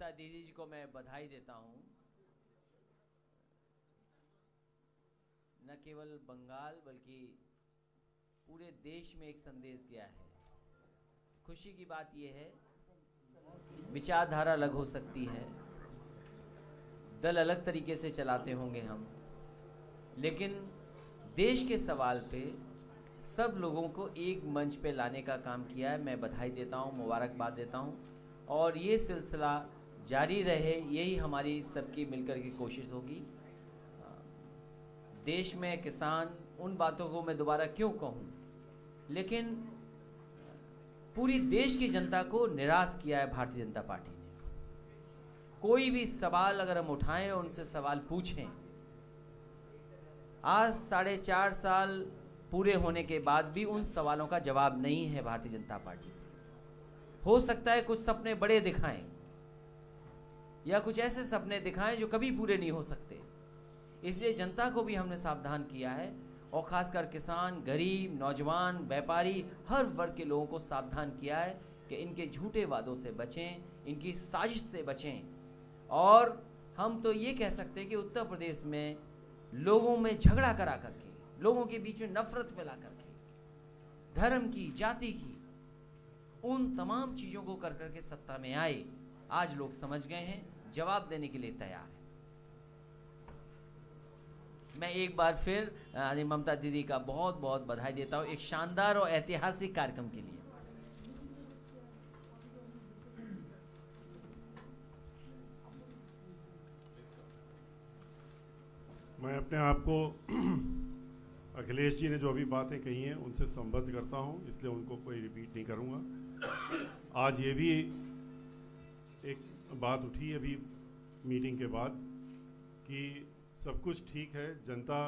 ममता दीदी जी को मैं बधाई देता हूँ। न केवल बंगाल बल्कि पूरे देश में एक संदेश गया है। खुशी की बात यह है, विचारधारा अलग हो सकती है, दल अलग तरीके से चलाते होंगे हम, लेकिन देश के सवाल पे सब लोगों को एक मंच पे लाने का काम किया है। मैं बधाई देता हूँ, मुबारकबाद देता हूँ और ये सिलसिला जारी रहे, यही हमारी सबकी मिलकर की कोशिश होगी। देश में किसान, उन बातों को मैं दोबारा क्यों कहूँ, लेकिन पूरी देश की जनता को निराश किया है भारतीय जनता पार्टी ने। कोई भी सवाल अगर हम उठाएं और उनसे सवाल पूछें, आज 4.5 साल पूरे होने के बाद भी उन सवालों का जवाब नहीं है भारतीय जनता पार्टी। हो सकता है कुछ सपने बड़े दिखाएं या कुछ ऐसे सपने दिखाएं जो कभी पूरे नहीं हो सकते, इसलिए जनता को भी हमने सावधान किया है और खासकर किसान, गरीब, नौजवान, व्यापारी, हर वर्ग के लोगों को सावधान किया है कि इनके झूठे वादों से बचें, इनकी साजिश से बचें। और हम तो ये कह सकते हैं कि उत्तर प्रदेश में लोगों में झगड़ा करा करके, लोगों के बीच में नफरत फैला करके, धर्म की, जाति की, उन तमाम चीज़ों को कर करके सत्ता में आए। आज लोग समझ गए हैं, जवाब देने के लिए तैयार हैं। मैं एक बार फिर ममता दीदी का बहुत बहुत बधाई देता हूँ एक शानदार और ऐतिहासिक कार्यक्रम के लिए। मैं अपने आप को अखिलेश जी ने जो अभी बातें कही हैं उनसे संबद्ध करता हूं, इसलिए उनको कोई रिपीट नहीं करूंगा। आज ये भी एक बात उठी अभी मीटिंग के बाद कि सब कुछ ठीक है, जनता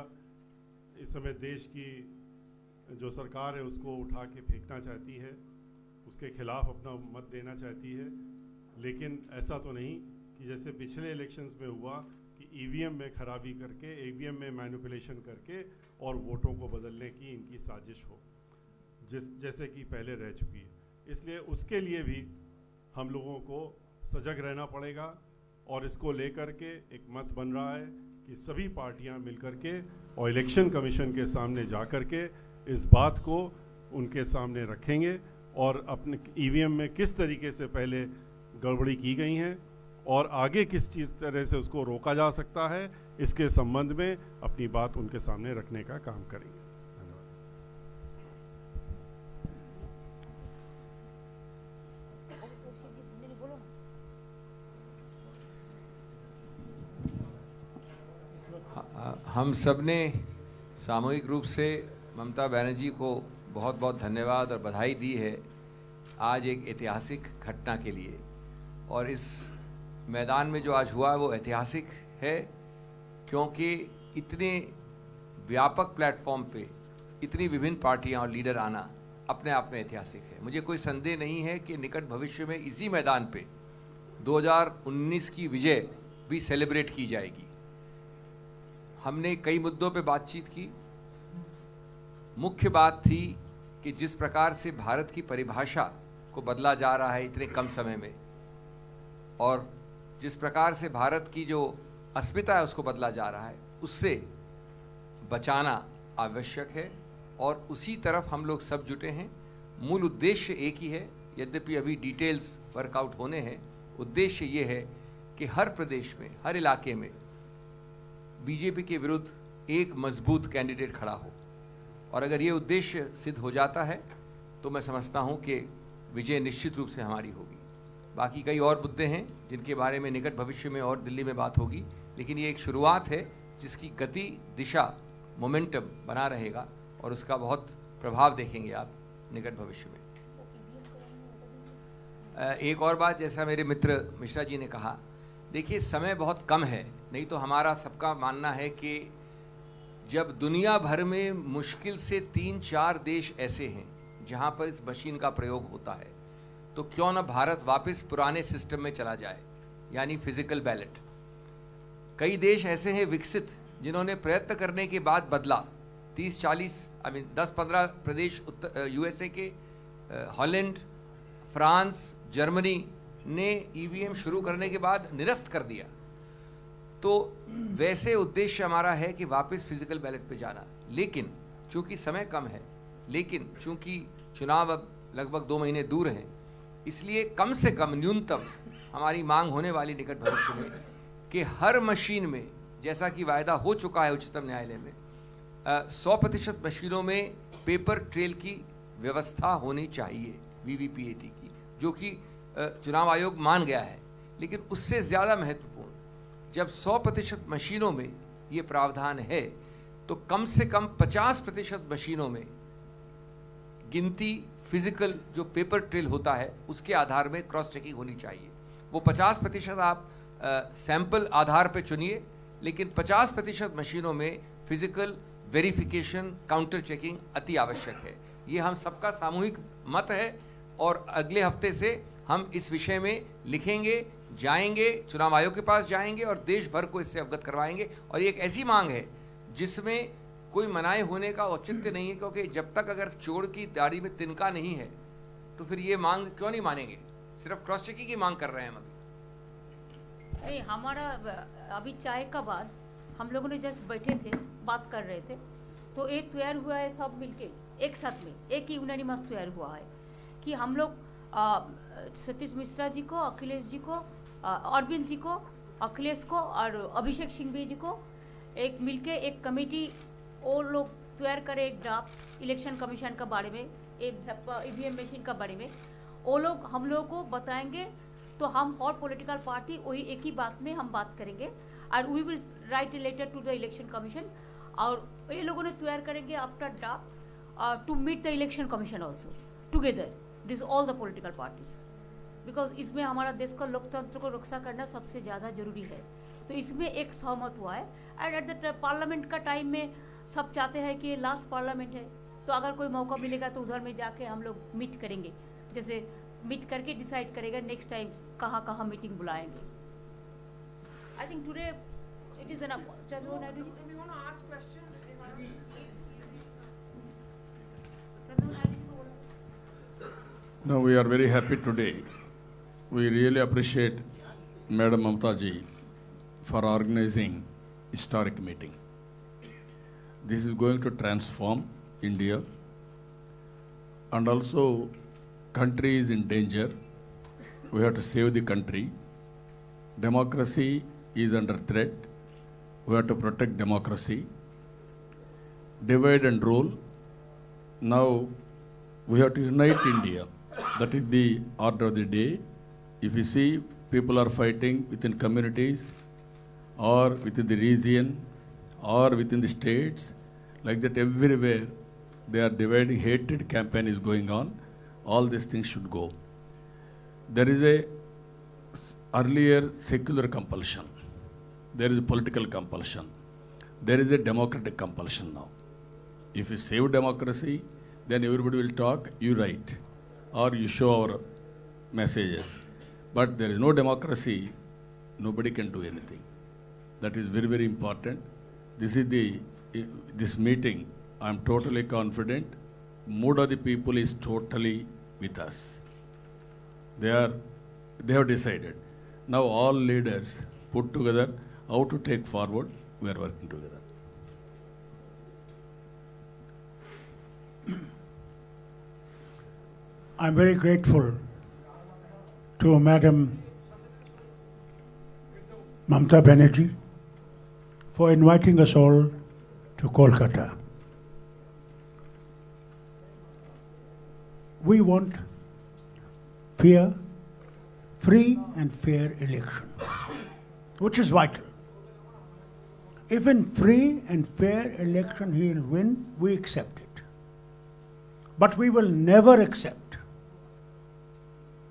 इस समय देश की जो सरकार है उसको उठा के फेंकना चाहती है, उसके खिलाफ अपना मत देना चाहती है, लेकिन ऐसा तो नहीं कि जैसे पिछले इलेक्शंस में हुआ कि ईवीएम में खराबी करके, ईवीएम में मैनिपुलेशन करके और वोटों को बदलने की इनकी साजिश हो, जैसे कि पहले रह चुकी है। इसलिए उसके लिए भी हम लोगों को सजग रहना पड़ेगा और इसको लेकर के एक मत बन रहा है कि सभी पार्टियां मिलकर के और इलेक्शन कमीशन के सामने जा कर के इस बात को उनके सामने रखेंगे और अपने ईवीएम में किस तरीके से पहले गड़बड़ी की गई हैं और आगे किस चीज़ तरह से उसको रोका जा सकता है, इसके संबंध में अपनी बात उनके सामने रखने का काम करेंगे। हम सब ने सामूहिक रूप से ममता बनर्जी को बहुत बहुत धन्यवाद और बधाई दी है आज एक ऐतिहासिक घटना के लिए। और इस मैदान में जो आज हुआ वो ऐतिहासिक है क्योंकि इतने व्यापक प्लेटफॉर्म पे इतनी विभिन्न पार्टियां और लीडर आना अपने आप में ऐतिहासिक है। मुझे कोई संदेह नहीं है कि निकट भविष्य में इसी मैदान पे 2019 की विजय भी सेलिब्रेट की जाएगी। हमने कई मुद्दों पे बातचीत की। मुख्य बात थी कि जिस प्रकार से भारत की परिभाषा को बदला जा रहा है इतने कम समय में और जिस प्रकार से भारत की जो अस्मिता है उसको बदला जा रहा है, उससे बचाना आवश्यक है और उसी तरफ हम लोग सब जुटे हैं। मूल उद्देश्य एक ही है, यद्यपि अभी डिटेल्स वर्कआउट होने हैं। उद्देश्य ये है कि हर प्रदेश में, हर इलाके में बीजेपी के विरुद्ध एक मजबूत कैंडिडेट खड़ा हो और अगर ये उद्देश्य सिद्ध हो जाता है तो मैं समझता हूँ कि विजय निश्चित रूप से हमारी होगी। बाकी कई और मुद्दे हैं जिनके बारे में निकट भविष्य में और दिल्ली में बात होगी, लेकिन ये एक शुरुआत है जिसकी गति, दिशा, मोमेंटम बना रहेगा और उसका बहुत प्रभाव देखेंगे आप निकट भविष्य में। एक और बात, जैसा मेरे मित्र मिश्रा जी ने कहा, देखिए समय बहुत कम है, नहीं तो हमारा सबका मानना है कि जब दुनिया भर में मुश्किल से 3-4 देश ऐसे हैं जहां पर इस मशीन का प्रयोग होता है, तो क्यों ना भारत वापस पुराने सिस्टम में चला जाए, यानी फिजिकल बैलेट। कई देश ऐसे हैं विकसित जिन्होंने प्रयत्न करने के बाद बदला। 10-15 प्रदेश यूएसए के, हॉलैंड, फ्रांस, जर्मनी, ने ईवीएम शुरू करने के बाद निरस्त कर दिया, तो वैसे उद्देश्य हमारा है कि वापस फिजिकल बैलेट पे जाना। लेकिन चूंकि समय कम है, लेकिन चूंकि चुनाव अब लगभग 2 महीने दूर हैं, इसलिए कम से कम न्यूनतम हमारी मांग होने वाली निकट भविष्य में कि हर मशीन में, जैसा कि वायदा हो चुका है उच्चतम न्यायालय में, 100% मशीनों में पेपर ट्रेल की व्यवस्था होनी चाहिए, वीवीपीएटी की, जो कि चुनाव आयोग मान गया है। लेकिन उससे ज़्यादा महत्वपूर्ण, जब 100% मशीनों में ये प्रावधान है, तो कम से कम 50% मशीनों में गिनती फिजिकल जो पेपर ट्रेल होता है उसके आधार में क्रॉस चेकिंग होनी चाहिए। वो 50% आप सैंपल आधार पे चुनिए, लेकिन 50% मशीनों में फिजिकल वेरिफिकेशन, काउंटर चेकिंग अति आवश्यक है। ये हम सबका सामूहिक मत है और अगले हफ्ते से हम इस विषय में लिखेंगे, जाएंगे, चुनाव आयोग के पास जाएंगे और देश भर को इससे अवगत करवाएंगे। और ये एक ऐसी मांग है जिसमें कोई मनाए होने का औचित्य नहीं है, क्योंकि जब तक अगर चोर की दाढ़ी में तिनका नहीं है तो फिर ये मांग क्यों नहीं मानेंगे? सिर्फ क्रॉस चेकिंग की मांग कर रहे हैं हम अभी। नहीं, हमारा अभी चाय का बाद हम लोगों ने जस्ट बैठे थे, बात कर रहे थे, तो एक तैयार हुआ है सब मिलके एक साथ में, एक ही यूनानिमस तैयार हुआ है कि हम लोग सतीश मिश्रा जी को, अखिलेश जी को, अरविंद जी को, अखिलेश को और अभिषेक सिंघवी जी को एक मिलके एक कमेटी वो लोग तैयार करे, एक ड्राफ्ट इलेक्शन कमीशन का बारे में, ईवीएम मशीन का बारे में वो लोग हम लोगों को बताएंगे। तो हम हर पॉलिटिकल पार्टी वही एक ही बात में हम बात करेंगे और we will write a letter to the election commission, और ये लोगों ने तैयार करेंगे after draft to meet the election commission also together, this all the political parties, because इसमें हमारा देश का लोकतंत्र को रक्षा करना सबसे ज़्यादा जरूरी है। तो इसमें एक सहमत हुआ है। एंड एट द पार्लियामेंट का टाइम में सब चाहते हैं कि ये लास्ट पार्लियामेंट है, तो अगर कोई मौका मिलेगा तो उधर में जाके हम लोग मीट करेंगे, जैसे मीट करके डिसाइड करेगा नेक्स्ट टाइम कहाँ कहाँ मीटिंग बुलाएंगे। I think today it is enough. चलो Naidu ji, No, we are very happy today. We really appreciate Madam Mamta ji for organizing historic meeting. This is going to transform India, and also country is in danger. We have to save the country. Democracy is under threat. We have to protect democracy. Divide and rule. Now we have to unite India. That is the order of the day. If you see, people are fighting within communities or within the region or within the states, like that everywhere they are dividing, hatred campaign is going on. All these things should go. There is a earlier secular compulsion. There is a political compulsion. There is a democratic compulsion now. If you save democracy, then everybody will talk, you write, or you show our messages. But there is no democracy, nobody can do anything. That is very, very important. This meeting, I am totally confident, mood of the people is totally with us. They have decided. Now all leaders put together how to take forward, we are working together. I'm very grateful to Madam Mamta Banerjee for inviting us all to Kolkata. We want free and fair election, which is vital. If in free and fair election he will win, we accept it. But we will never accept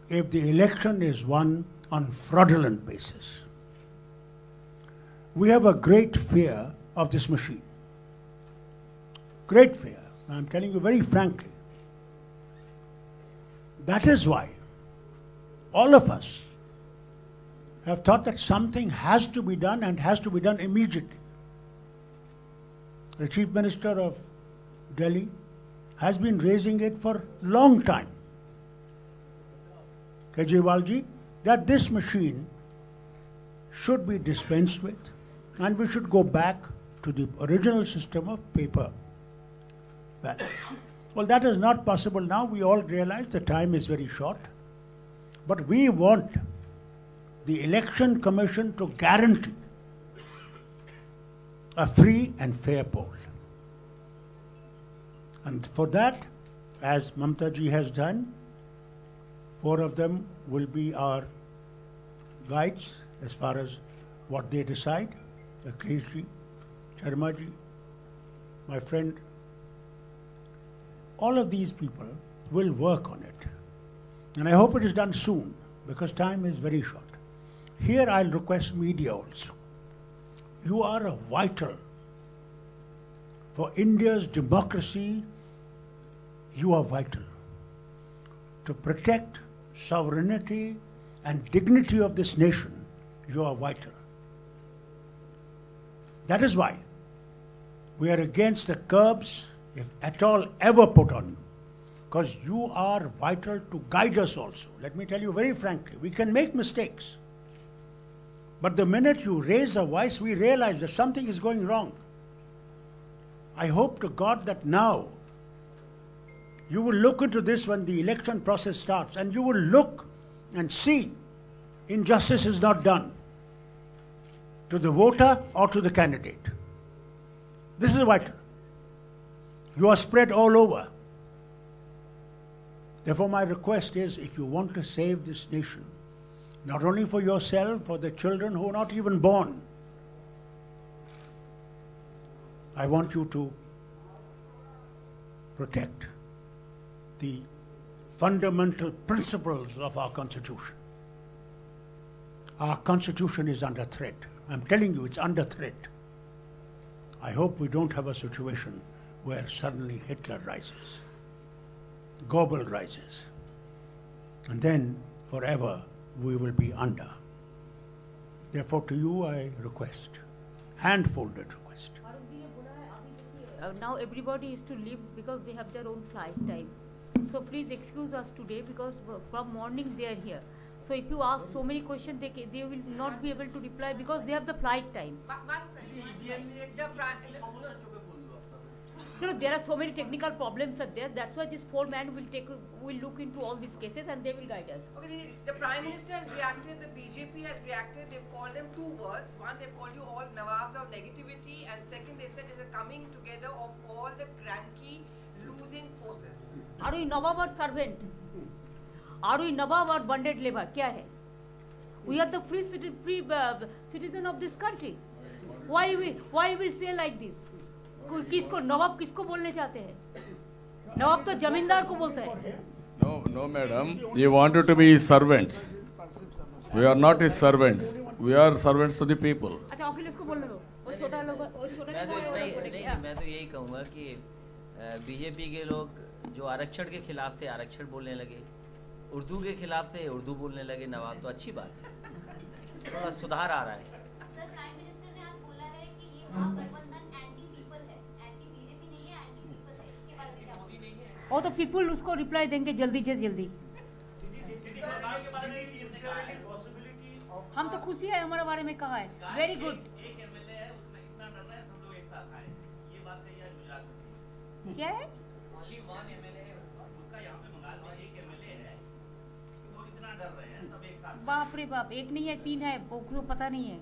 if the election is won on fraudulent basis. We have a great fear of this machine. Great fear. I'm telling you very frankly. That is why all of us have thought that something has to be done and has to be done immediately. The Chief Minister of Delhi has been raising it for a long time. Kejriwal ji that this machine should be dispensed with and we should go back to the original system of paper ballot. Well, that is not possible now. We all realize the time is very short. But we want the Election Commission to guarantee a free and fair poll. And for that, as Mamta ji has done, 4 of them will be our guides as far as what they decide. Akhilesh ji, Sharma ji, my friend, all of these people will work on it. And I hope it is done soon because time is very short. Here I'll request media also. You are a vital for India's democracy. You are vital to protect sovereignty and dignity of this nation. You are vital. That is why we are against the curbs, if at all ever put on you, because you are vital to guide us also. Let me tell you very frankly, we can make mistakes. But the minute you raise a voice, we realize that something is going wrong. I hope to God that now you will look into this when the election process starts and you will look and see injustice is not done to the voter or to the candidate. This is vital. You are spread all over. Therefore, my request is, if you want to save this nation, not only for yourself, for the children who are not even born, I want you to protect the fundamental principles of our Constitution. Our Constitution is under threat. I'm telling you, it's under threat. I hope we don't have a situation where suddenly Hitler rises, Goebbels rises, and then forever we will be under. Therefore, to you I request, hand-folded request. Now everybody is to leave because they have their own flight time. So please excuse us today because from morning they are here. So if you ask so many questions, they will not be able to reply because they have the flight time. No, there are so many technical problems are there. That's why this 4-man will look into all these cases and they will guide us. Okay, the Prime Minister has reacted, the BJP has reacted, they've called them 2 words. One, they've called you all Nawabs of negativity, and second, they said it's a coming together of all the cranky, losing forces. Are we Nawab or servant? Are we Nawab or bonded labor? Kya hai? We are the free citizen of this country. Why we say like this? किसको नवाब किसको बोलने चाहते हैं? नवाब तो जमींदार को बोलते हैं. No, madam. You wanted to be servants. We are not his servants. We are servants to the people. अच्छा अखिलेश को बोलने दो. वो छोटा लोग, वो छोटे नहीं, मैं तो यही कहूँगा कि बीजेपी के लोग जो आरक्षण के खिलाफ थे आरक्षण बोलने लगे, उर्दू के खिलाफ थे उर्दू बोलने लगे. नवाब तो अच्छी बात है, थोड़ा सुधार आ रहा है. सर, प्राइम मिनिस्टर ने आज बोला है कि ये महागठबंधन एंटी पीपल है, एंटी बीजेपी नहीं है, एंटी पीपल है. इसके बारे में क्या बोलेंगे? और तो पीपल उसको रिप्लाई देंगे जल्दी से जल्दी. हम तो खुशी है, हमारे बारे में कहा है. Very good. क्या है? बाप रे बाप, एक नहीं है 3 है, वो पता नहीं है.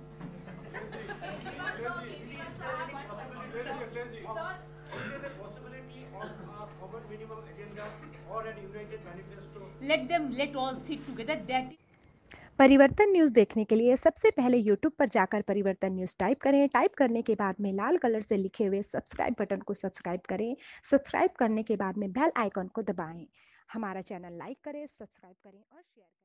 Let all sit together. That परिवर्तन न्यूज़ देखने के लिए सबसे पहले YouTube पर जाकर परिवर्तन न्यूज़ टाइप करें. टाइप करने के बाद में लाल कलर से लिखे हुए सब्सक्राइब बटन को सब्सक्राइब करें. सब्सक्राइब करने के बाद में बेल आइकन को दबाएं. हमारा चैनल लाइक करें, सब्सक्राइब करें और शेयर करें.